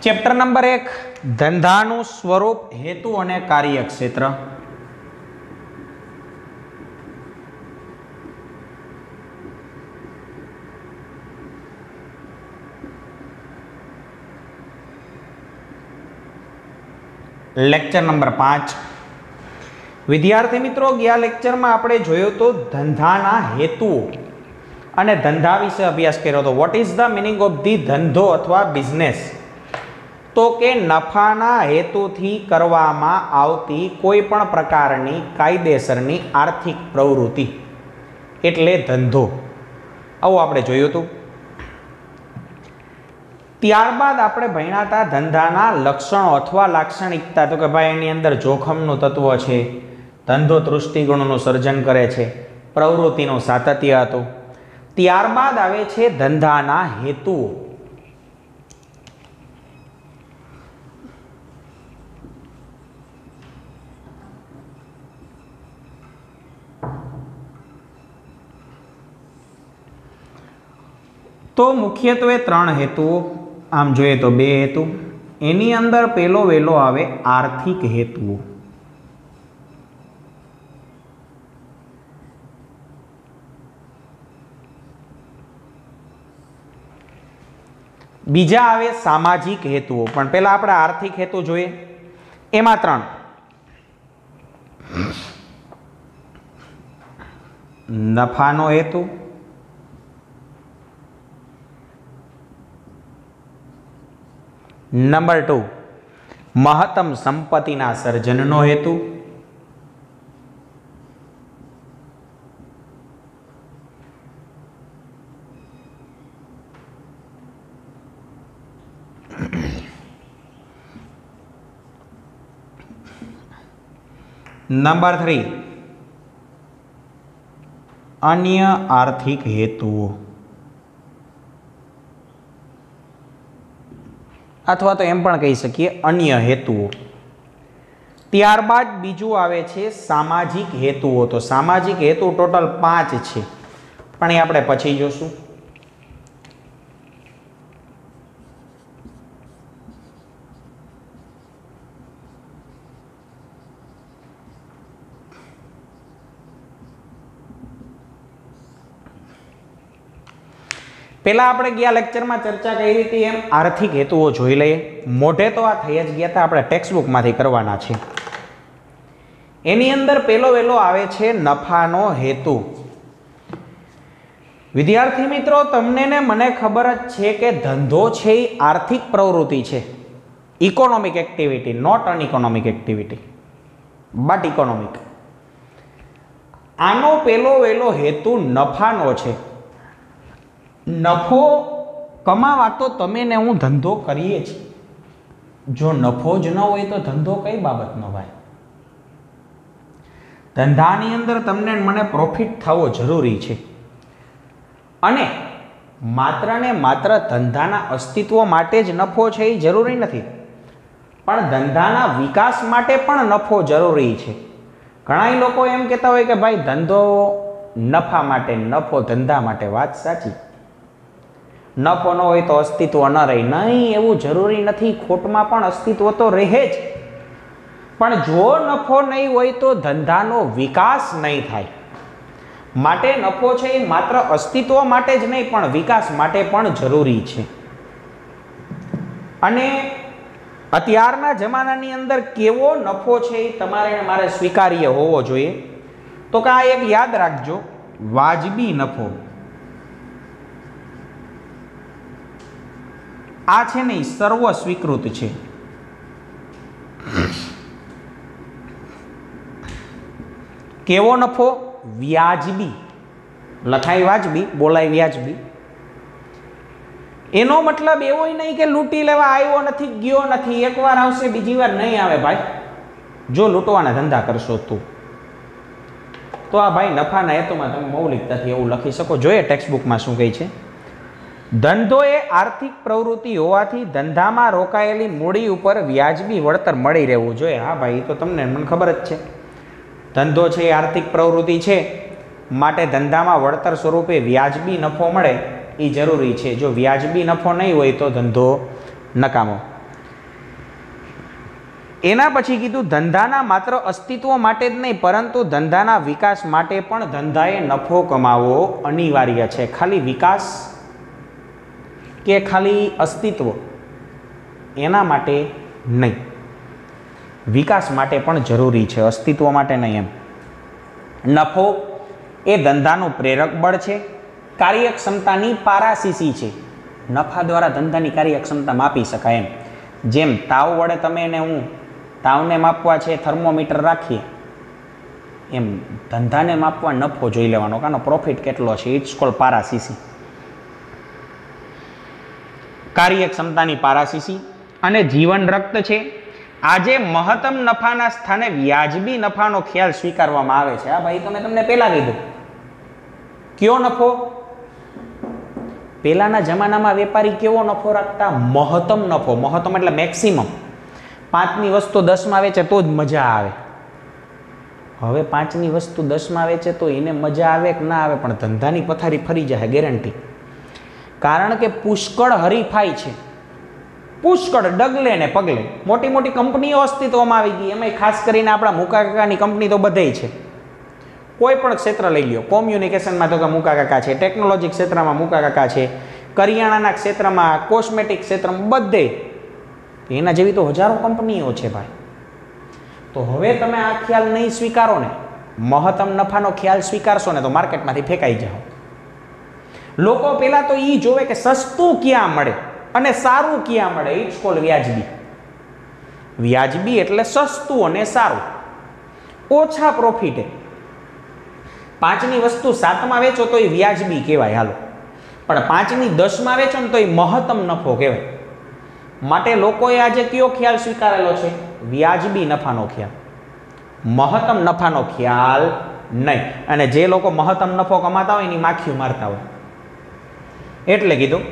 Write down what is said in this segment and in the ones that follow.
Chapter number 1 ધંધાનું સ્વરૂપ, હેતુ અને કાર્યક્ષેત્ર. Lecture number 5. વિદ્યાર્થી મિત્રો, ગયા લેક્ચરમાં આપણે જોયું તો ધંધાના હેતુઓ અને ધંધા વિશે અભ્યાસ કર્યો હતો. Vote is the meaning of the ધંધો અથવા બિઝનેસ? તો કે નફાના હેતુથી કરવામાં આવતી કોઈ પણ પ્રકારની કાયદેસરની આર્થિક પ્રવૃત્તિ એટલે ધંધો. આવું આપણે જોયું હતું. ત્યારબાદ આપણે ભણ્યા હતા ધંધાના લક્ષણો અથવા લાક્ષણિકતા. તો કે ભાઈ એની અંદર જોખમનું તત્વ છે, ધંધો તૃષ્ટિગુણનું સર્જન કરે છે, પ્રવૃત્તિનું સાતત્ય હતું. ત્યારબાદ આવે છે ધંધાના હેતુઓ. તો મુખ્યત્વે 3 હેતુઓ, આમ જોઈએ તો 2 હેતુ. એની અંદર પહેલો વહેલો આવે આર્થિક હેતુઓ. બીજા આવે સામાજિક હેતુઓ. પણ પહેલા આપણે આર્થિક હેતુ જોઈએ. એમાં 3: નફાનો હેતુ, નંબર 2 મહત્તમ સંપત્તિના સર્જનનો હેતુ, નંબર 3 અન્ય આર્થિક હેતુઓ અથવા તો એમ પણ કહી શકીએ અન્ય હેતુઓ. ત્યારબાદ બીજું આવે છે સામાજિક હેતુઓ. તો સામાજિક હેતુ ટોટલ 5 છે, પણ એ આપણે પછી જોશું. પહેલા આપણે ગયા લેક્ચરમાં ચર્ચા કરી હતી એમ આર્થિક હેતુઓ જોઈ લઈએ. મોઢે તો આ થઈ જ ગયા હતા, આપણે ટેક્સ્ટબુકમાંથી કરવાના છે. એની અંદર પહેલો વહેલો આવે છે નફાનો હેતુ. વિદ્યાર્થી મિત્રો, તમને ને મને ખબર જ છે કે ધંધો છે એ આર્થિક પ્રવૃત્તિ છે, economic activity, not uneconomic activity but economic. આનો પહેલો વહેલો હેતુ નફાનો છે. નફો કમાવા તો તમે ને હું ધંધો કરીએ છીએ. જો નફો જ ન હોય તો ધંધો કઈ બાબતનો ભાઈ? ધંધાની અંદર તમને મને પ્રોફિટ થવો જરૂરી છે. અને માત્ર ને માત્ર ધંધાના અસ્તિત્વ માટે જ નફો છે એ જરૂરી નથી, પણ ધંધાના વિકાસ માટે પણ નફો જરૂરી છે. ઘણા લોકો એમ કહેતા હોય કે ભાઈ ધંધો નફા માટે, નફો ધંધા માટે. વાત સાચી, નફો ન હોય તો અસ્તિત્વ ન રહે. નહીં, એવું જરૂરી નથી. ખોટમાં પણ અસ્તિત્વ તો રહે જ, પણ જો નફો નહીં હોય તો ધંધાનો વિકાસ નહીં થાય. માટે નફો છે એ માત્ર અસ્તિત્વ માટે જ નહીં પણ વિકાસ માટે પણ જરૂરી છે. અને અત્યારના જમાનાની અંદર કેવો નફો છે એ તમારે મારે સ્વીકાર્ય હોવો જોઈએ. તો કે આ એક યાદ રાખજો, વાજબી નફો. આ છે ને સર્વ સ્વીકૃત છે. કેવો નફો? વ્યાજબી. લખાય વાજબી, બોલાય વ્યાજબી. એનો મતલબ એવો નહીં કે લૂંટી લેવા આવ્યો નથી, ગયો નથી, એકવાર આવશે બીજી વાર નહીં આવે. ભાઈ જો લૂંટવાના ધંધા કરશો તો આ ભાઈ નફાના હેતુમાં તમે મૌલિકતાથી એવું લખી શકો. જોઈએ ટેક્સ્ટબુકમાં શું કહે છે. ધંધો એ આર્થિક પ્રવૃત્તિ હોવાથી ધંધામાં રોકાયેલી મૂડી ઉપર વ્યાજબી વળતર મળી રહેવું જોઈએ. હા ભાઈ, તો તમને મને ખબર જ છે. ધંધો છે એ આર્થિક પ્રવૃત્તિ છે, માટે ધંધામાં વળતર સ્વરૂપે વ્યાજબી નફો મળે એ જરૂરી છે. જો વ્યાજબી નફો નહીં હોય તો ધંધો નકામો. એના પછી કીધું ધંધાના માત્ર અસ્તિત્વ માટે જ નહીં પરંતુ ધંધાના વિકાસ માટે પણ ધંધાએ નફો કમાવવો અનિવાર્ય છે. ખાલી વિકાસ કે ખાલી અસ્તિત્વ એના માટે નહીં, વિકાસ માટે પણ જરૂરી છે, અસ્તિત્વ માટે નહીં એમ. નફો એ ધંધાનું પ્રેરક બળ છે, કાર્યક્ષમતાની પારાશીશી છે. નફા દ્વારા ધંધાની કાર્યક્ષમતા માપી શકાય એમ. જેમ તાવ વડે તમે એને હું તાવને માપવા છે થર્મોમીટર રાખીએ એમ ધંધાને માપવા નફો જોઈ લેવાનો, કાનો પ્રોફિટ કેટલો છે. ઇટ્સ કોલ્ડ પારાશીશી. કાર્યક્ષમતાની પારાશીશી અને જીવન રક્ત છે. આજે મહત્તમ નફાના સ્થાને વ્યાજબી નફાનો ખ્યાલ સ્વીકારવામાં આવે છે. આ ભાઈ તમને પહેલા કીધું કયો નફો? પહેલાના જમાનામાં વેપારી કેવો નફો રાખતા? મહત્તમ નફો. મહત્તમ એટલે મેક્સિમમ. 5ની વસ્તુ 10માં વેચે તો જ મજા આવે. હવે 5ની વસ્તુ 10માં વેચે તો એને મજા આવે કે ના આવે, પણ ધંધાની પથારી ફરી જાય ગેરંટી. કારણ કે પુષ્કળ હરીફાઈ છે, પુષ્કળ ડગલે ને પગલે. મોટી મોટી કંપનીઓ અસ્તિત્વમાં આવી ગઈ. એમાં ખાસ કરીને આપણા મુકા કાકાની કંપની તો બધે છે. કોઈ પણ ક્ષેત્ર લઈ લ્યો, કોમ્યુનિકેશનમાં તો કે મુકા કાકા છે, ટેકનોલોજી ક્ષેત્રમાં મુકા કાકા છે, કરિયાણાના ક્ષેત્રમાં, કોસ્મેટિક ક્ષેત્રમાં, બધે એના જેવી તો હજારો કંપનીઓ છે ભાઈ. તો હવે તમે આ ખ્યાલ નહીં સ્વીકારો ને, મહત્તમ નફાનો ખ્યાલ સ્વીકારશો ને તો માર્કેટમાંથી ફેંકાઈ જાઓ. લોકો પહેલા તો એ જોવે કે સસ્તું ક્યાં મળે અને સારું ક્યાં મળે. ઇટ્સ કોલ્ડ વ્યાજબી. વ્યાજબી એટલે સસ્તું અને સારું, ઓછા પ્રોફિટે. 5ની વસ્તુ 7માં વેચો તો એ વ્યાજબી કહેવાય, હાલો. પણ 5ની 10માં વેચો ને તો એ મહત્તમ નફો કહેવાય. માટે લોકોએ આજે કયો ખ્યાલ સ્વીકારેલો છે? વ્યાજબી નફાનો ખ્યાલ, મહત્તમ નફાનો ખ્યાલ નહીં. અને જે લોકો મહત્તમ નફો કમાતા હોય એની માખીઓ મારતા હોય. એટલે કીધું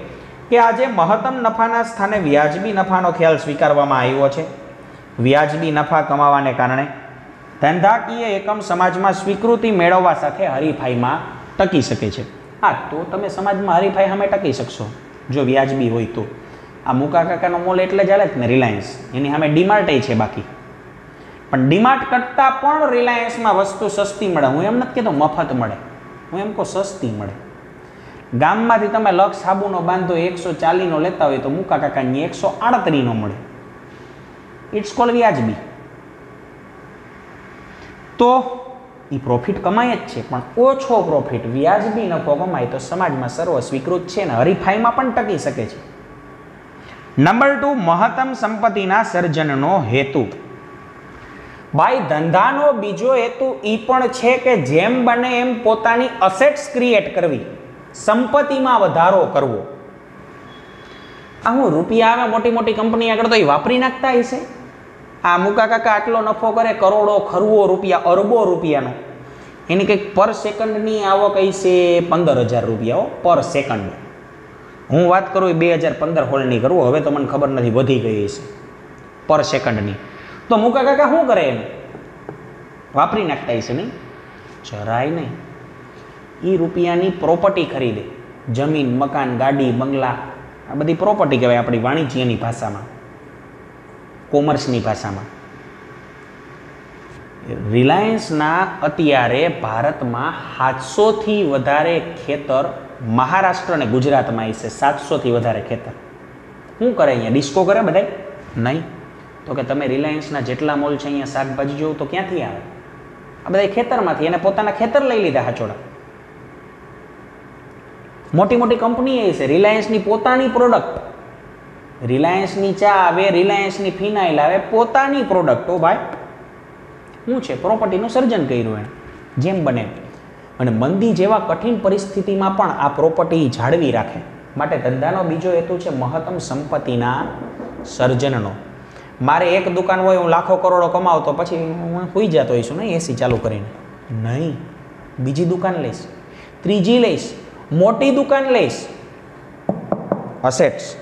કે આજે મહત્તમ નફાના સ્થાને વ્યાજબી નફાનો ખ્યાલ સ્વીકારવામાં આવ્યો છે. વ્યાજબી નફા કમાવાને કારણે ધંધાકીય એકમ સમાજમાં સ્વીકૃતિ મેળવવા સાથે હરીફાઈમાં ટકી શકે છે. હા, તો તમે સમાજમાં હરીફાઈ સામે ટકી શકશો જો વ્યાજબી હોય તો. આ મુકા કાકાનો મોલ એટલે જ હાલે જ ને, રિલાયન્સ. એની સામે ડીમાર્ટ છે બાકી. પણ ડીમાર્ટ કરતાં પણ રિલાયન્સમાં વસ્તુ સસ્તી મળે. હું એમ નથી કહેતો મફત મળે, હું એમ કહું સસ્તી મળે. ગામમાંથી તમે લક્ષ સાબુનો બાંધો 140નો લેતા હોય તો મુકા કાકાની 138નો મળે. ઇટ્સ કોલ્ડ વ્યાજબી. તો એ પ્રોફિટ કમાય જ છે, પણ ઓછો પ્રોફિટ, વ્યાજબી નફો કમાય તો સમાજમાં સર્વ સ્વીકૃત છે ને હરીફાઈમાં પણ ટકી શકે છે. નંબર 2, મહત્તમ સંપત્તિના સર્જનનો હેતુ. ભાઈ ધંધાનો બીજો હેતુ એ પણ છે કે જેમ બને એમ પોતાની અસેટ્સ ક્રિએટ કરવી, સંપત્તિમાં વધારો કરવો. આ હું રૂપિયા આવે મોટી મોટી કંપની આગળ તો એ વાપરી નાખતા હશે. આ મુકા કાકા આટલો નફો કરે, કરોડો ખરવો રૂપિયા, અરબો રૂપિયાનો. એની કંઈક પર સેકન્ડની આવક હશે 15,000 રૂપિયા પર સેકન્ડ. હું વાત કરું એ 2015 હોલની કરું, હવે તો મને ખબર નથી વધી ગઈ હશે પર સેકન્ડની. તો મુકા કાકા શું કરે? એને વાપરી નાખતા હશે નહીં? જરાય નહીં. એ રૂપિયાની પ્રોપર્ટી ખરીદે. જમીન, મકાન, ગાડી, બંગલા, આ બધી પ્રોપર્ટી કહેવાય આપણી વાણિજ્યની ભાષામાં, કોમર્સની ભાષામાં. રિલાયન્સના અત્યારે ભારતમાં 700થી વધારે ખેતર મહારાષ્ટ્ર અને ગુજરાતમાં હશે. 700થી વધારે ખેતર. શું કરે અહીંયા? ડિસ્કો કરે બધાય? નહીં. તો કે તમે રિલાયન્સના જેટલા મોલ છે અહીંયા શાકભાજી જોવું તો ક્યાંથી આવે? આ બધા ખેતરમાંથી. એને પોતાના ખેતર લઈ લીધા હાચોડા. મોટી મોટી કંપની એ છે, રિલાયન્સની પોતાની પ્રોડક્ટ. રિલાયન્સની ચા આવે, રિલાયન્સની ફિનાઇલ આવે, પોતાની પ્રોડક્ટ. ઓ ભાઈ શું છે? પ્રોપર્ટીનું સર્જન કર્યું એણે જેમ બને. અને મંદી જેવા કઠિન પરિસ્થિતિમાં પણ આ પ્રોપર્ટી જાળવી રાખે. માટે ધંધાનો બીજો હેતુ છે મહત્તમ સંપત્તિના સર્જનનો. મારે એક દુકાન હોય, હું લાખો કરોડો કમાવતો, પછી હું સુઈ જતો હોઈશું નહીં એસી ચાલુ કરીને. નહીં, બીજી દુકાન લઈશ, ત્રીજી લઈશ, મોટી દુકાન લઈશ. અસેટ્સ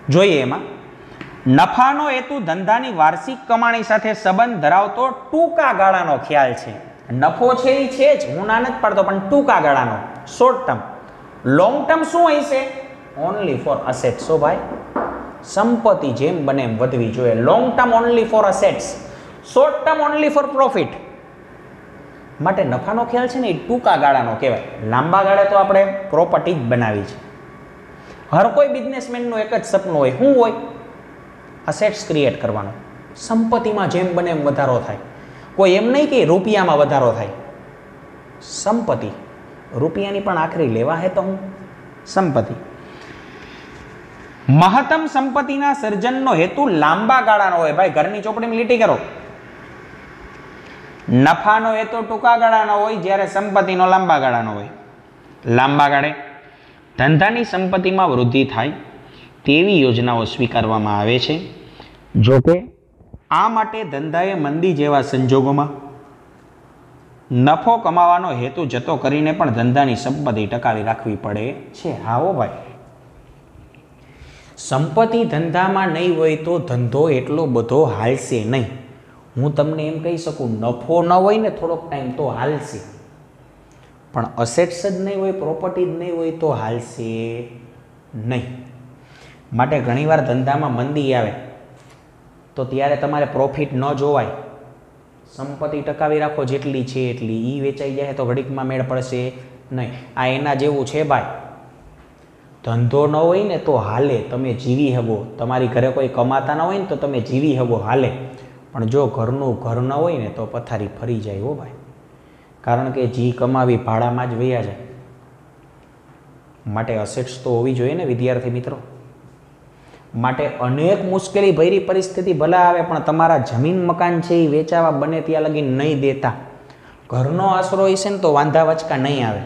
જોઈએ. એમાં નફાનો હેતુ ધંધાની વાર્ષિક કમાણી સાથે સંબંધ ધરાવતો ટૂંકા ગાળાનો ખ્યાલ છે. નફો છે એ છે જ, હું ના નથી પાડતો, પણ ટૂંકા ગાળાનો, શોર્ટ ટર્મ. લોંગ ટર્મ શું હોય છે? Only for assets. સો ભાઈ સંપત્તિ જેમ બને એમ વધવી જોઈએ. Long term only for assets, short term only for profit. માટે નફાનો ખ્યાલ છે ને એ ટૂંકા ગાળાનો કહેવાય. લાંબા ગાળે તો આપણે પ્રોપર્ટી જ બનાવી છે. હર કોઈ બિઝનેસમેનનું એક જ સપનું હોય. શું હોય? અસેટ્સ ક્રિએટ કરવાનો. સંપત્તિમાં જેમ બને એમ વધારો થાય. કોઈ એમ નહીં કે રૂપિયામાં વધારો થાય. સંપત્તિ રૂપિયાની પણ આખરી લેવા હે તો હું સંપત્તિ. મહત્તમ સંપત્તિના સર્જનનો હેતુ લાંબા ગાળાનો હોય. ભાઈ ઘરની ચોપડીમાં લીટી કરો. નફાનો હેતુ ટૂંકા ગાળાનો હોય, જ્યારે સંપત્તિનો લાંબા ગાળાનો હોય. લાંબા ગાળે ધંધાની સંપત્તિમાં વૃદ્ધિ થાય તેવી યોજનાઓ સ્વીકારવામાં આવે છે. જોકે આ માટે ધંધાએ મંદી જેવા સંજોગોમાં નફો કમાવાનો હેતુ જતો કરીને પણ ધંધાની સંપત્તિ ટકાવી રાખવી પડે છે. હાવો ભાઈ, સંપત્તિ ધંધામાં નહીં હોય તો ધંધો એટલો બધો હાલશે નહીં. હું તમને એમ કહી શકું, નફો ન હોય ને થોડોક ટાઈમ તો હાલશે, પણ અસેટ્સ જ નહીં હોય, પ્રોપર્ટી જ નહીં હોય તો હાલશે નહીં. માટે ઘણીવાર ધંધામાં મંદી આવે તો ત્યારે તમારે પ્રોફિટ ન જોવાય. સંપત્તિ ટકાવી રાખો જેટલી છે એટલી. એ વેચાઈ જાય તો ઘડીકમાં મેળ પડશે નહીં. આ એના જેવું છે ભાઈ. ધંધો ન હોય ને તો હાલે, તમે જીવી હવો. તમારી ઘરે કોઈ કમાતા ન હોય ને તો તમે જીવી હવો, હાલે. પણ જો ઘરનું ઘર ન હોય ને તો પથારી ફરી જાય હો ભાઈ. કારણ કે જી કમાવી ભાડામાં જ વયા જાય. માટે અસેટ્સ તો હોવી જોઈએ ને વિદ્યાર્થી મિત્રો. માટે અનેક મુશ્કેલી ભરી પરિસ્થિતિ ભલે આવે પણ તમારા જમીન મકાન છે એ વેચાવા બને ત્યાં લગી નહીં દેતા. ઘરનો આશરો હશે ને તો વાંધા વચકા નહીં આવે.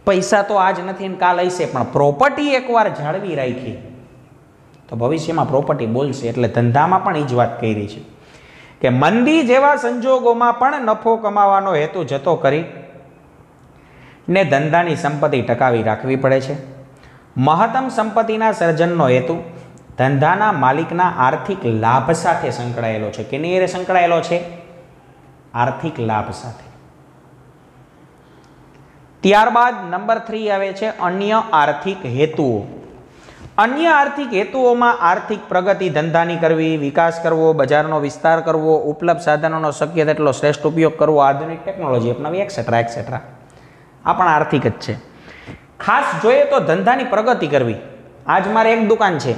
પૈસા તો આજ નથી ને કાલ હશે, પણ પ્રોપર્ટી એકવાર જાળવી રાખી તો ભવિષ્યમાં પ્રોપર્ટી બોલશે. એટલે ધંધામાં પણ એ જ વાત કરી છે કે મંદી જેવા સંજોગોમાં પણ નફો કમાવાનો હેતુ જતો કરી ને ધંધાની સંપત્તિ ટકાવી રાખવી પડે છે. મહત્તમ સંપત્તિના સર્જનનો હેતુ ધંધાના માલિકના આર્થિક લાભ સાથે સંકળાયેલો છે. કેની હારે સંકળાયેલો છે? આર્થિક લાભ સાથે. ત્યારબાદ નંબર 3 આવે છે અન્ય આર્થિક હેતુઓ. અન્ય આર્થિક હેતુઓમાં આર્થિક પ્રગતિ ધંધાની કરવી, વિકાસ કરવો, બજારનો વિસ્તાર કરવો, ઉપલબ્ધ સાધનોનો શક્ય તેટલો શ્રેષ્ઠ ઉપયોગ કરવો, આધુનિક ટેકનોલોજી અપનાવી, એક્સેટ્રા એક્સેટ્રા. આ પણ આર્થિક જ છે. ખાસ જોઈએ તો ધંધાની પ્રગતિ કરવી. આજ મારે એક દુકાન છે,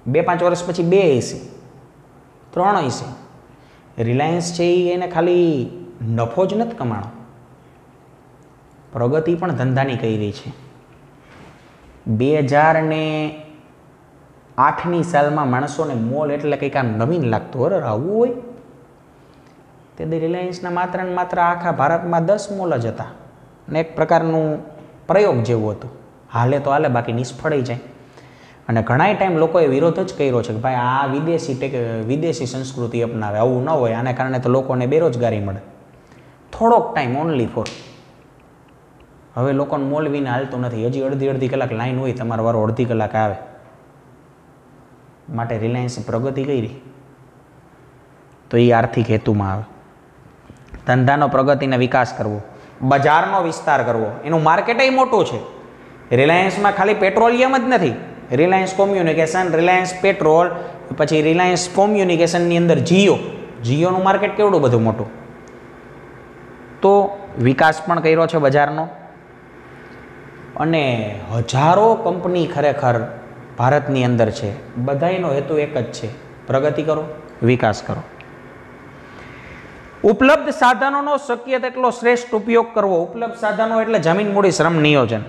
2-5 વર્ષ પછી 2 હશે, 3 હશે. રિલાયન્સ છે એને ખાલી નફો જ નથી કમાણો, પ્રગતિ પણ ધંધાની કરી છે. 2008ની સાલમાં માણસોને મોલ એટલે કંઈક આમ નવીન લાગતું. અરે આવું હોય? તે રિલાયન્સના માત્ર ને માત્ર આખા ભારતમાં 10 મોલ જ હતા ને એક પ્રકારનું પ્રયોગ જેવું હતું. હાલે તો હાલે, બાકી નિષ્ફળ જાય. અને ઘણા ટાઈમ લોકોએ વિરોધ જ કર્યો છે કે ભાઈ આ વિદેશી સંસ્કૃતિ અપનાવે, આવું ન હોય. આને કારણે તો લોકોને બેરોજગારી મળે. થોડોક ટાઈમ ઓનલી ફોર. હવે લોકોને મોલ વિના હાલતું નથી. હજી અડધી કલાક લાઈન હોય, તમારો વારો અડધી કલાક આવે. માટે રિલાયન્સ પ્રગતિ કરી તો એ આર્થિક હેતુમાં આવે. ધંધાનો પ્રગતિને વિકાસ કરવો, બજારનો વિસ્તાર કરવો. એનું માર્કેટ મોટું છે. રિલાયન્સમાં ખાલી પેટ્રોલિયમ જ નથી. રિલાયન્સ કોમ્યુનિકેશન, રિલાયન્સ પેટ્રોલ, પછી રિલાયન્સ કોમ્યુનિકેશનની અંદર જીઓનું માર્કેટ કેવડું બધું મોટું. તો વિકાસ પણ કર્યો છે બજારનો. અને હજારો કંપની ખરેખર ભારતની અંદર છે. બધાનો હેતુ એક જ છે, પ્રગતિ કરો, વિકાસ કરો. ઉપલબ્ધ સાધનોનો શક્ય તેટલો શ્રેષ્ઠ ઉપયોગ કરવો. ઉપલબ્ધ સાધનો એટલે જમીન, મૂડી, શ્રમ, નિયોજન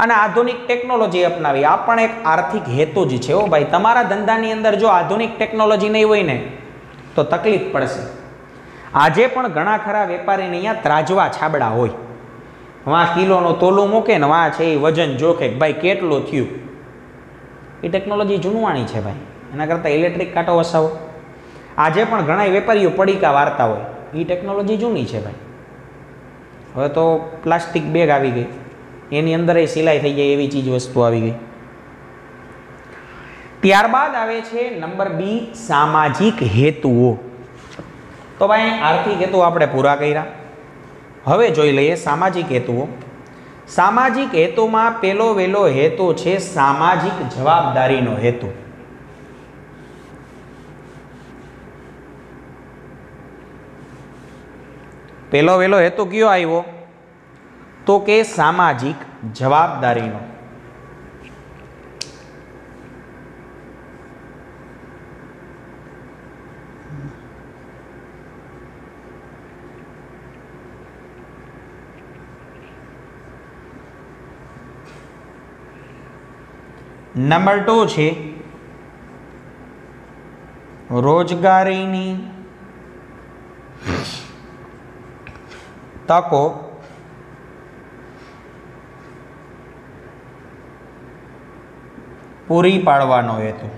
અને આધુનિક ટેકનોલોજી અપનાવી. આ પણ એક આર્થિક હેતુ જ છે. ઓ ભાઈ, તમારા ધંધાની અંદર જો આધુનિક ટેકનોલોજી નહીં હોય ને તો તકલીફ પડશે. આજે પણ ઘણા ખરા વેપારીને અહીંયા ત્રાજવા છાબડા હોય. વાં કિલોનો તોલું મૂકે ને વાં છે એ વજન જોખે ભાઈ કેટલું થયું. એ ટેકનોલોજી જૂનવાણી છે ભાઈ. એના કરતાં ઇલેક્ટ્રિક કાંટો વસાવો. આજે પણ ઘણા વેપારીઓ પડીકા વારતા હોય. એ ટેકનોલોજી જૂની છે ભાઈ. હવે તો પ્લાસ્ટિક બેગ આવી ગઈ, એની અંદર એ સિલાઈ થઈ જાય એવી ચીજ વસ્તુ આવી ગઈ. ત્યારબાદ આવે છે નંબર બી, સામાજિક હેતુઓ. તો ભાઈ આર્થિક હેતુ આપણે પૂરા કર્યા. હવે જોઈ લઈએ સામાજિક હેતુઓ. સામાજિક હેતુમાં પહેલો વહેલો હેતુ છે સામાજિક જવાબદારીનો હેતુ. પહેલો વહેલો હેતુ કયો આવ્યો? તો કે સામાજિક જવાબદારીનો. નંબર 2 છે રોજગારીની તકો પૂરી પાડવાનો હેતુ.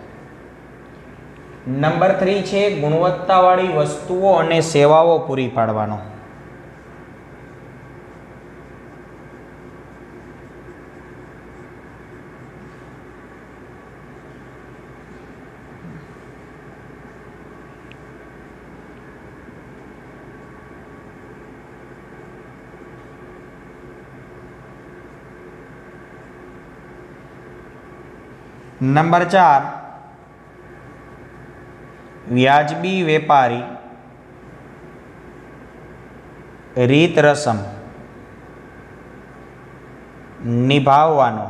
નંબર 3 છે ગુણવત્તાવાળી વસ્તુઓ અને સેવાઓ પૂરી પાડવાનો. નંબર 4 વ્યાજબી વેપારી રીત રસમ નિભાવવાનો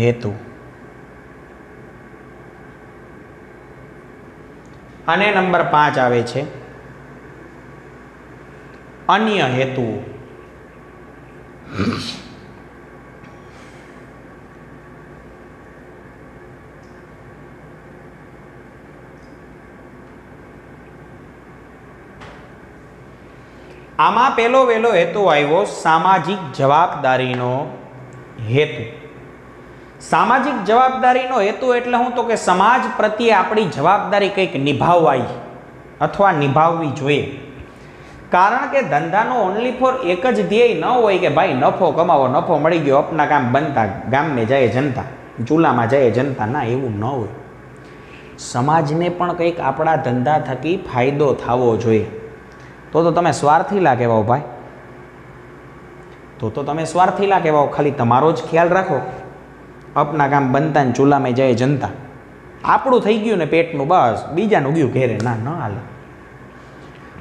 હેતુ. અને નંબર 5 આવે છે અન્ય હેતુઓ. આમાં પહેલો વહેલો હેતુ આવ્યો સામાજિક જવાબદારીનો હેતુ. સામાજિક જવાબદારીનો હેતુ એટલે શું? તો કે સમાજ પ્રત્યે આપણી જવાબદારી કંઈક નિભાવવી અથવા નિભાવવી જોઈએ. કારણ કે ધંધાનો ઓનલી ફોર એક જ ધ્યેય ન હોય કે ભાઈ નફો કમાવો, નફો મળી ગયો, અપના કામ બનતા, ગામને જાય જનતા, ચૂલામાં જાય જનતા. ના, એવું ન હોય. સમાજને પણ કંઈક આપણા ધંધા થકી ફાયદો થવો જોઈએ. તો તમે સ્વાર્થી લાગેવાઓ ભાઈ, તો તમે સ્વાર્થી લાગેવાઓ. ખાલી તમારો જ ખ્યાલ રાખો, અપના કામ બનતા ને ચૂલામાં જાય જનતા. આપણું થઈ ગયું ને પેટનું, બસ બીજાનું ગયું ઘેરે. ના, ન હાલે.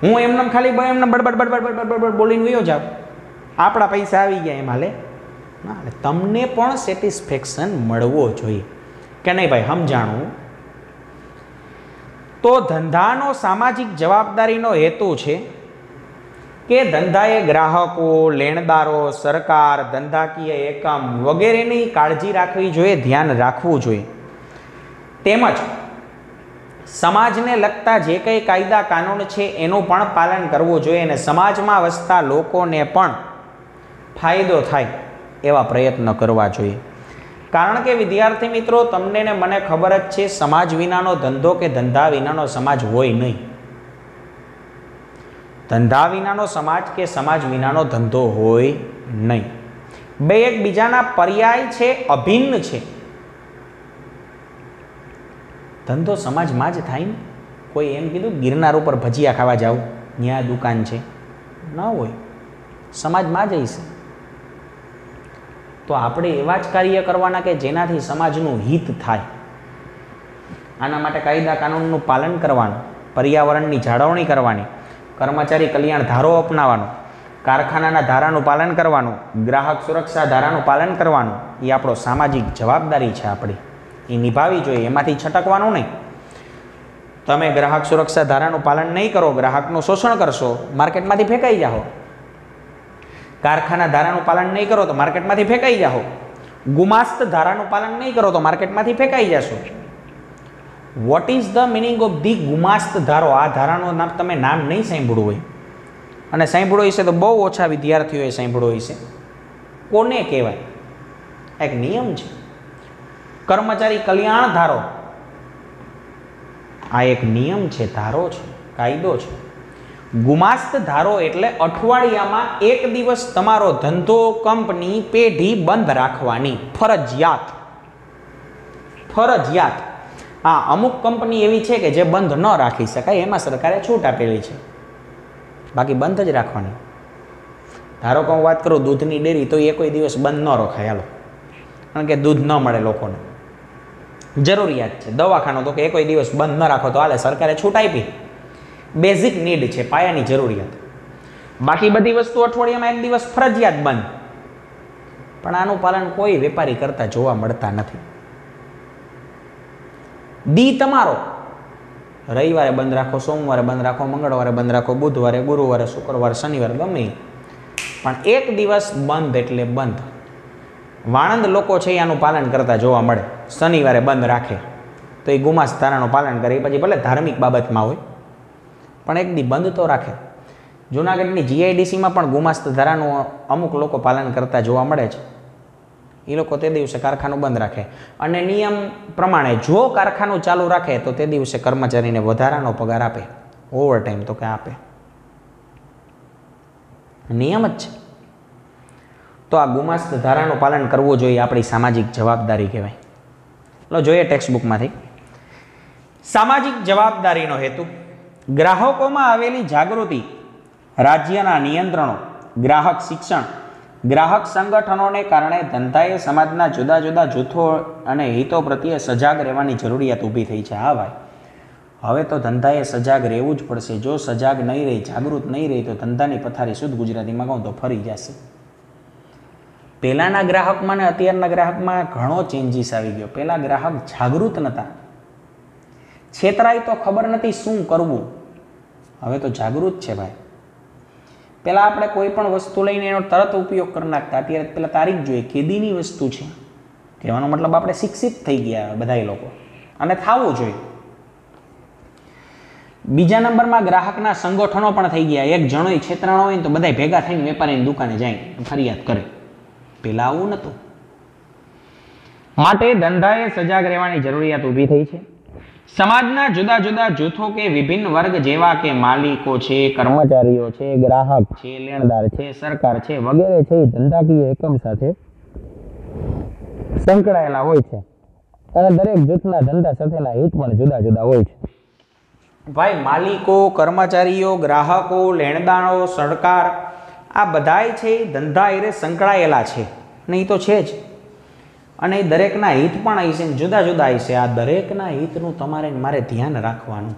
હું એમને ખાલી એમને બડબડ બડબડ બડબડ બડબડ બોલીને વયો જાવ, આપણા પૈસા આવી ગયા એમ હાલે? ના હાલે. તમને પણ સેટિસ્ફેક્શન મળવો જોઈએ કે નહીં ભાઈ? સમજાણું. તો ધંધાનો સામાજિક જવાબદારીનો હેતુ છે કે ધંધાએ ગ્રાહકો, લેણદારો, સરકાર, ધંધાકીય એકમ વગેરેની કાળજી રાખવી જોઈએ, ધ્યાન રાખવું જોઈએ. તેમજ સમાજને લગતા જે કંઈ કાયદા કાનૂન છે એનું પણ પાલન કરવું જોઈએ અને સમાજમાં વસતા લોકોને પણ ફાયદો થાય એવા પ્રયત્ન કરવા જોઈએ. કારણ કે વિદ્યાર્થી મિત્રો, તમને ને મને ખબર જ છે, સમાજ વિનાનો ધંધો કે ધંધા વિનાનો સમાજ હોય નહીં. ધંધા વિનાનો સમાજ કે સમાજ વિનાનો ધંધો હોય નહીં. બે એકબીજાના પર્યાય છે, અભિન્ન છે. ધંધો સમાજમાં જ થાય ને. કોઈ એમ કીધું ગિરનાર ઉપર ભજીયા ખાવા જાવ, ત્યાં દુકાન છે? ના હોય, સમાજમાં જ હશે. તો આપણે એવા જ કાર્ય કરવાના કે જેનાથી સમાજનું હિત થાય. આના માટે કાયદા કાનૂનનું પાલન કરવાનું, પર્યાવરણની જાળવણી કરવાની, કર્મચારી કલ્યાણ ધારો અપનાવવાનો, કારખાનાના ધારાનું પાલન કરવાનું, ગ્રાહક સુરક્ષા ધારાનું પાલન કરવાનું. એ આપણો સામાજિક જવાબદારી છે, આપણી એ નિભાવવી જોઈએ. એમાંથી છટકવાનું નહીં. તમે ગ્રાહક સુરક્ષા ધારાનું પાલન નહીં કરો, ગ્રાહકનું શોષણ કરશો, માર્કેટમાંથી ફેંકાઈ જાઓ. કારખાના ધારાનું પાલન નહીં કરો તો માર્કેટમાંથી ફેંકાઈ જાઓ. ગુમાસ્ત ધારાનું પાલન નહીં કરો તો માર્કેટમાંથી ફેંકાઈ જશો. What is the meaning of the ગુમાસ્ત ધારો? આ ધારાનું નામ તમે નામ નહીં સાંભળ્યું હોય, અને સાંભળ્યું હશે તો બહુ ઓછા વિદ્યાર્થીઓએ સાંભળ્યું હશે. કોને કહેવાય? એક નિયમ છે, કર્મચારી કલ્યાણ ધારો. આ એક નિયમ છે, ધારો છે, કાયદો છે. ગુમાસ્ત ધારો એટલે અઠવાડિયામાં એક દિવસ તમારો ધંધો, કંપની, પેઢી બંધ રાખવાની ફરજિયાત. ફરજિયાત. હા, અમુક કંપની એવી છે કે જે બંધ ન રાખી શકાય, એમાં સરકારે છૂટ આપેલી છે. બાકી બંધ જ રાખવાની. ધારો કે હું વાત કરું દૂધની ડેરી, તો એ કોઈ દિવસ બંધ ન રખાય. હાલો, કારણ કે દૂધ ન મળે લોકોને, જરૂરિયાત છે. દવાખાનું તો કે એ કોઈ દિવસ બંધ ન રાખો તો હાલે, સરકારે છૂટ આપી. બેઝિક નીડ છે, પાયાની જરૂરિયાત. બાકી બધી વસ્તુ અઠવાડિયામાં એક દિવસ ફરજિયાત બંધ, પણ આનું પાલન કોઈ વેપારી કરતા જોવા મળતા નથી. દી તમારો રવિવારે બંધ રાખો, સોમવારે બંધ રાખો, મંગળવારે બંધ રાખો, બુધવારે, ગુરુવારે, શુક્રવારે, શનિવારે, ગમે પણ એક દિવસ બંધ એટલે બંધ. વાણંદ લોકો છે આનું પાલન કરતા જોવા મળે. શનિવારે બંધ રાખે તો એ ગુમાસ ધારાનું પાલન કરે, પછી ભલે ધાર્મિક બાબતમાં હોય પણ એક દી બંધ તો રાખે. જૂનાગઢની જીઆઈડીસીમાં પણ ગુમાસ્ત ધારાનું અમુક લોકો પાલન કરતા જોવા મળે છે. એ લોકો તે દિવસે કારખાનું બંધ રાખે અને નિયમ પ્રમાણે જો કારખાનું ચાલુ રાખે તો તે દિવસે કર્મચારીને વધારાનો પગાર આપે, ઓવરટાઈમ તો કે આપે, નિયમ જ છે. તો આ ગુમાસ્ત ધારાનું પાલન કરવું જોઈએ, આપણી સામાજિક જવાબદારી કહેવાય. લો જોઈએ ટેક્સ્ટબુકમાંથી. સામાજિક જવાબદારીનો હેતુ ગ્રાહકોમાં આવેલી જાગૃતિ, રાજ્યના નિયંત્રણો, ગ્રાહક શિક્ષણ, ગ્રાહક સંગઠનોને કારણે ધંધાએ સમાજના જુદા જુદા જૂથો અને હિતો પ્રત્યે સજાગ રહેવાની જરૂરિયાત ઊભી થઈ છે. હા ભાઈ, હવે તો ધંધાએ સજાગ રહેવું જ પડશે. જો સજાગ નહીં રહી, જાગૃત નહીં રહી તો ધંધાની પથારી શુદ્ધ ગુજરાતીમાં કહું તો ફરી જશે. પહેલાંના ગ્રાહકમાં ને અત્યારના ગ્રાહકમાં ઘણો ચેન્જીસ આવી ગયો. પહેલાં ગ્રાહક જાગૃત નહોતા, છેતરાય તો ખબર નથી શું કરવું. હવે તો જાગૃત છે ભાઈ. પહેલાં આપણે કોઈ પણ વસ્તુ લઈને એનો તરત ઉપયોગ કરી નાખતા, અત્યારે પહેલાં તારીખ જોઈએ, કેદીની વસ્તુ છે. કહેવાનો મતલબ આપણે શિક્ષિત થઈ ગયા બધા લોકો, અને થવું જોઈએ. બીજા નંબરમાં ગ્રાહકના સંગઠનો પણ થઈ ગયા. એક જણો છેતરાણો હોય ને તો બધા ભેગા થઈને વેપારીની દુકાને જાય ફરિયાદ કરે. પહેલાં આવું નહોતું. માટે ધંધાએ સજાગ રહેવાની જરૂરિયાત ઊભી થઈ છે. સમાજના જુદા જુદા જૂથો કે વિભિન્ન વર્ગ જેવા કે માલિકો છે, કર્મચારીઓ છે, ગ્રાહક છે, લેણદાર છે, સરકાર છે વગેરે છે એ ધંધાકીય એકમ સાથે સંકળાયેલા હોય છે અને દરેક જૂથના ધંધા સાથેના હિત પણ જુદા જુદા હોય છે. ભાઈ, માલિકો, કર્મચારીઓ, ગ્રાહકો, લેણદારો, સરકાર, આ બધાય છે એ ધંધા એ સંકળાયેલા છે ને એ તો છે જ. અને એ દરેકના હિત પણ હશે ને જુદા જુદા હશે. આ દરેકના હિતનું તમારે મારે ધ્યાન રાખવાનું.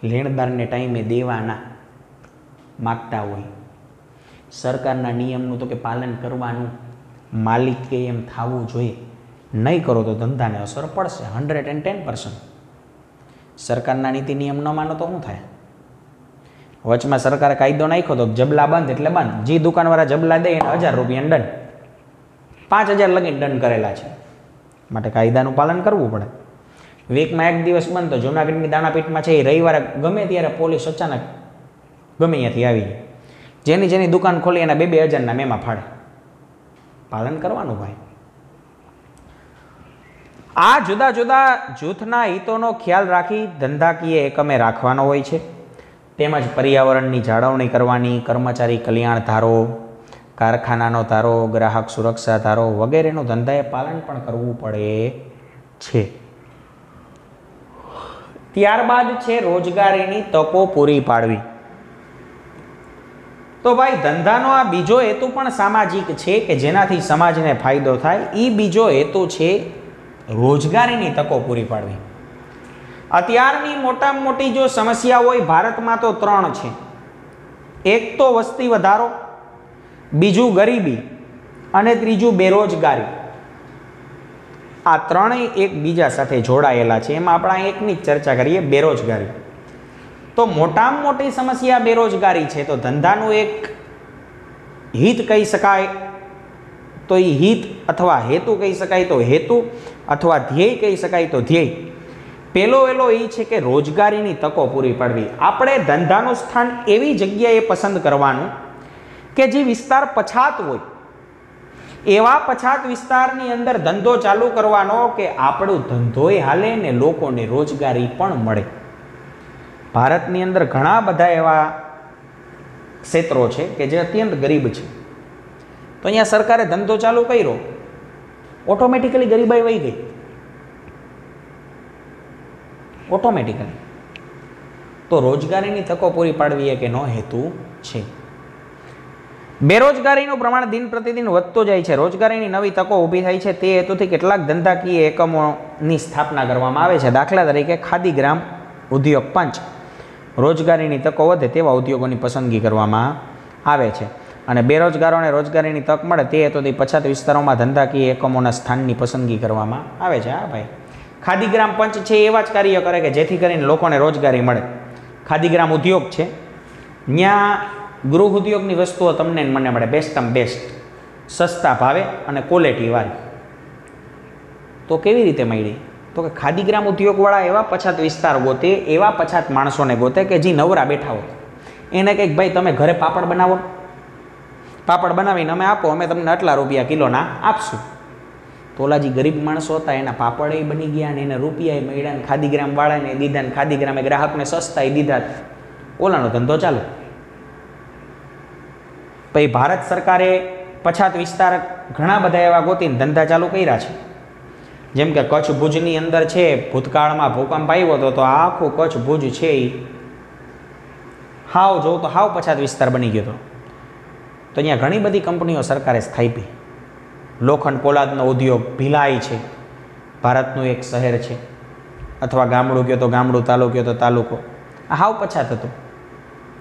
લેણદારને ટાઈમે દેવાના માગતા હોય, સરકારના નિયમનું તો કે પાલન કરવાનું, માલિકે એમ થવું જોઈએ. નહીં કરો તો ધંધાને અસર પડશે 110%. સરકારના નીતિ નિયમ ન માનો તો શું થાય? વચમાં સરકારે કાયદો નાખ્યો તો જબલા બંધ એટલે બંધ. જે દુકાનવાળા જબલા દે એને 1000 રૂપિયા દંડ, 5000 લગીને દંડ કરેલા છે. માટે કાયદાનું પાલન કરવું પડે. વીકમાં એક દિવસ બંધ તો જૂનાગઢની દાણાપીઠમાં છે એ રવિવારે ગમે ત્યારે પોલીસ અચાનક ગમે ત્યાંથી આવી જાય. જેની જેની દુકાન ખોલી એના 2,000 મેમાં ફાડે. પાલન કરવાનું ભાઈ. આ જુદા જુદા જૂથના હિતોનો ખ્યાલ રાખી ધંધાકીય એકમે રાખવાનો હોય છે. તેમજ પર્યાવરણની જાળવણી કરવાની, કર્મચારી કલ્યાણ ધારો, કારખાનાનો ધારો, ગ્રાહક સુરક્ષા ધારો વગેરેનું ધંધાએ પાલન પણ કરવું પડે છે. ત્યારબાદ છે રોજગારીની તકો પૂરી પાડવી. તો ભાઈ, ધંધાનો આ બીજો હેતુ પણ સામાજિક છે કે જેનાથી સમાજને ફાયદો થાય. એ બીજો હેતુ છે રોજગારીની તકો પૂરી પાડવી. અત્યારની મોટામાં મોટી જો સમસ્યા હોય ભારતમાં તો 3 છે. એક તો વસ્તી વધારો, બીજું ગરીબી અને ત્રીજું બેરોજગારી. આ ત્રણેય એકબીજા સાથે જોડાયેલા છે. એમાં આપણે એકની જ ચર્ચા કરીએ, બેરોજગારી. તો મોટામાં મોટી સમસ્યા બેરોજગારી છે. તો ધંધાનું એક હિત કહી શકાય તો એ હિત, અથવા હેતુ કહી શકાય તો હેતુ, અથવા ધ્યેય કહી શકાય તો ધ્યેય. પહેલો એ છે કે રોજગારીની તકો પૂરી પાડવી. આપણે ધંધાનું સ્થાન એવી જગ્યાએ પસંદ કરવાનું કે જે વિસ્તાર પછાત હોય. એવા પછાત વિસ્તારની અંદર ધંધો ચાલુ કરવાનો કે આપણો ધંધોય હાલે ને લોકોને રોજગારી પણ મળે. ભારતની અંદર ઘણા બધા એવા ક્ષેત્રો છે કે જે અત્યંત ગરીબ છે. તો અહીંયા સરકારે ધંધો ચાલુ કર્યો, ઓટોમેટિકલી ગરીબાઈ વહી ગઈ. ઓટોમેટિકલી. તો રોજગારીની તકો પૂરી પાડવી એ કે નો હેતુ છે. બેરોજગારીનું પ્રમાણ દિન પ્રતિદિન વધતું જાય છે. રોજગારીની નવી તકો ઊભી થાય છે. તે હેતુથી કેટલાક ધંધાકીય એકમોની સ્થાપના કરવામાં આવે છે. દાખલા તરીકે ખાદી ગ્રામ ઉદ્યોગ પંચ, રોજગારીની તકો વધે તેવા ઉદ્યોગોની પસંદગી કરવામાં આવે છે. અને બેરોજગારોને રોજગારીની તક મળે તે હેતુથી પછાત વિસ્તારોમાં ધંધાકીય એકમોના સ્થાનની પસંદગી કરવામાં આવે છે. હા ભાઈ, ખાદીગ્રામ પંચ છે એવા જ કાર્ય કરે કે જેથી કરીને લોકોને રોજગારી મળે. ખાદીગ્રામ ઉદ્યોગ છે, ત્યાં ગૃહ ઉદ્યોગની વસ્તુઓ તમને મને મળે બેસ્ટમાં બેસ્ટ, સસ્તા ભાવે અને ક્વોલિટીવાળી. તો કેવી રીતે મળી? તો કે ખાદીગ્રામ ઉદ્યોગવાળા એવા પછાત વિસ્તાર ગોતે, એવા પછાત માણસોને ગોતે કે જે નવરા બેઠા હોય. એને કંઈક ભાઈ તમે ઘરે પાપડ બનાવો, પાપડ બનાવીને અમે આપો, અમે તમને આટલા રૂપિયા કિલોના આપશું. તો ઓલા જે ગરીબ માણસો હતા એના પાપડ એ બની ગયા ને એને રૂપિયા મળ્યા ને ખાદીગ્રામ વાળાને દીધા ને ખાદીગ્રામે ગ્રાહકને સસ્તા દીધા, ઓલાનો ધંધો ચાલુ. પછી ભારત સરકારે પછાત વિસ્તાર ઘણા બધા એવા ગોતીને ધંધા ચાલુ કર્યા છે. જેમ કે કચ્છ ભુજની અંદર છે, ભૂતકાળમાં ભૂકંપ આવ્યો હતો તો આખું કચ્છ ભુજ છે એ હાવ જોઉં તો હાવ પછાત વિસ્તાર બની ગયો હતો. તો અહીંયા ઘણી બધી કંપનીઓ સરકારે સ્થાપી. લોખંડ પોલાદનો ઉદ્યોગ ભિલાઈ છે, ભારતનું એક શહેર છે, અથવા ગામડું કયો તો ગામડું, તાલુકો કયો તો તાલુકો, આ હાવ પછાત હતું.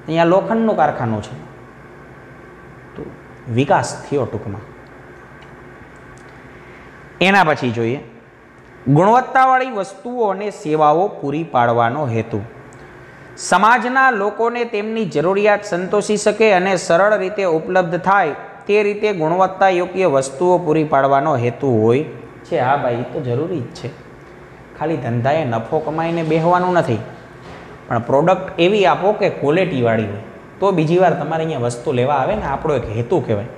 અહીંયા લોખંડનું કારખાનું છે. તો વિકાસ થયો ટૂંકમાં. એના પછી જોઈએ ગુણવત્તાવાળી વસ્તુઓ અને સેવાઓ પૂરી પાડવાનો હેતુ. સમાજના લોકોને તેમની જરૂરિયાત સંતોષી શકે અને સરળ રીતે ઉપલબ્ધ થાય તે રીતે ગુણવત્તા યોગ્ય વસ્તુઓ પૂરી પાડવાનો હેતુ હોય છે. હા ભાઈ, તો જરૂરી જ છે. ખાલી ધંધાએ નફો કમાઈને બેહવાનું નથી, પણ પ્રોડક્ટ એવી આપો કે ક્વોલિટીવાળી હોય, તો બીજી વાર તમારે અહીંયા વસ્તુ લેવા આવે ને, આપણો એક હેતુ કહેવાય.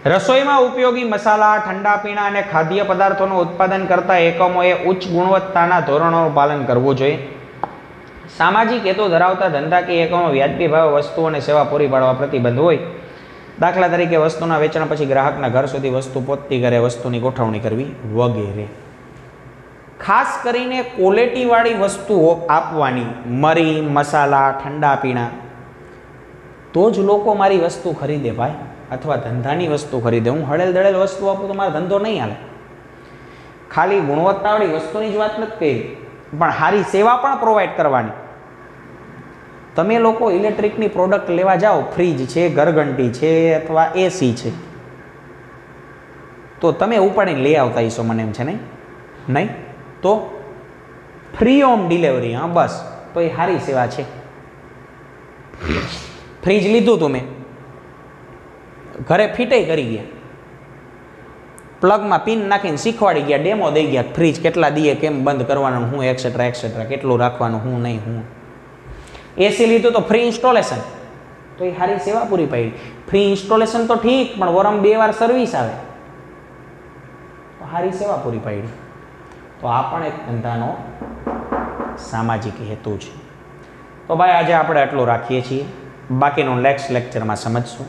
રસોઈમાં ઉપયોગી મસાલા, ઠંડા પીણા અને ખાદ્ય પદાર્થોનું ઉત્પાદન કરતા એકમોએ ઉચ્ચ ગુણવત્તાના ધોરણોનું પાલન કરવું જોઈએ. સામાજિક હેતુ ધરાવતા ધંધાકીય એકમો વ્યાજબી ભાવે વસ્તુઓ અને સેવા પૂરી પાડવા પ્રતિબંધ હોય. દાખલા તરીકે વસ્તુના વેચાણ પછી ગ્રાહકના ઘર સુધી વસ્તુ પહોંચતી કરે, વસ્તુની ગોઠવણી કરવી વગેરે. ખાસ કરીને ક્વોલિટીવાળી વસ્તુઓ આપવાની, મરી, મસાલા, ઠંડા પીણા, તો જ લોકો મારી વસ્તુ ખરીદે ભાઈ, અથવા ધંધાની વસ્તુ ખરીદે. હું હળેલ દળેલ વસ્તુ આપું તો મારો ધંધો નહીં હાલે. ખાલી ગુણવત્તાવાળી વસ્તુની જ વાત નથી કરી, પણ સારી સેવા પણ પ્રોવાઈડ કરવાની. તમે લોકો ઇલેક્ટ્રિકની પ્રોડક્ટ લેવા જાઓ, ફ્રીજ છે, ઘરઘંટી છે, અથવા એસી છે, તો તમે ઉપાડીને લઈ આવતા હશો, મને એમ છે નહીં? નહીં તો ફ્રી હોમ ડિલિવરી. હા બસ, તો એ સારી સેવા છે. ફ્રીજ લીધું તું મેં, ઘરે ફિટે કરી ગયા, પ્લગમાં પિન નાખીને શીખવાડી ગયા, ડેમો દઈ ગયા, ફ્રીજ કેટલા દીએ કેમ બંધ કરવાનું, હું એક્સેટ્રા એક્સેટ્રા, કેટલું રાખવાનું, હું નહીં હું. એસી લીધું તો ફ્રી ઇન્સ્ટોલેશન, તો એ સારી સેવા પૂરી પાડી. ફ્રી ઇન્સ્ટોલેશન તો ઠીક, પણ વરમ 2 વાર સર્વિસ આવે, તો સારી સેવા પૂરી પાડી. તો આ પણ એક ધંધાનો સામાજિક હેતુ છે. તો ભાઈ આજે આપણે આટલું રાખીએ છીએ, બાકીનું નેક્સ્ટ લેક્ચરમાં સમજશું.